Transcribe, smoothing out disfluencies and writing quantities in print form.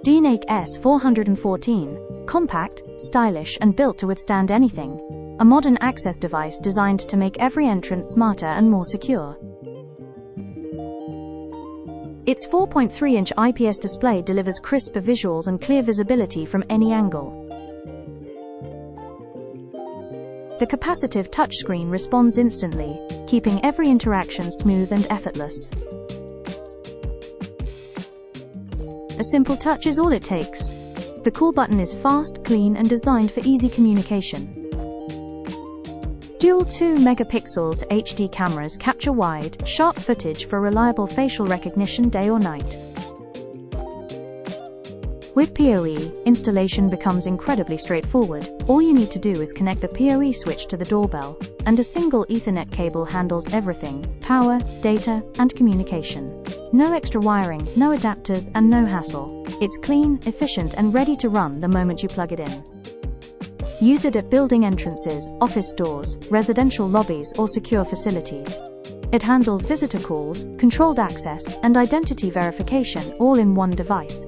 DNAKE S414, compact, stylish and built to withstand anything. A modern access device designed to make every entrance smarter and more secure. Its 4.3-inch IPS display delivers crisp visuals and clear visibility from any angle. The capacitive touchscreen responds instantly, keeping every interaction smooth and effortless. A simple touch is all it takes. The call button is fast, clean, and designed for easy communication. Dual 2-megapixels HD cameras capture wide, sharp footage for reliable facial recognition day or night. With PoE, installation becomes incredibly straightforward. All you need to do is connect the PoE switch to the doorbell, and a single Ethernet cable handles everything: power, data, and communication. No extra wiring, no adapters, and no hassle. It's clean, efficient, and ready to run the moment you plug it in. Use it at building entrances, office doors, residential lobbies, or secure facilities. It handles visitor calls, controlled access, and identity verification all in one device.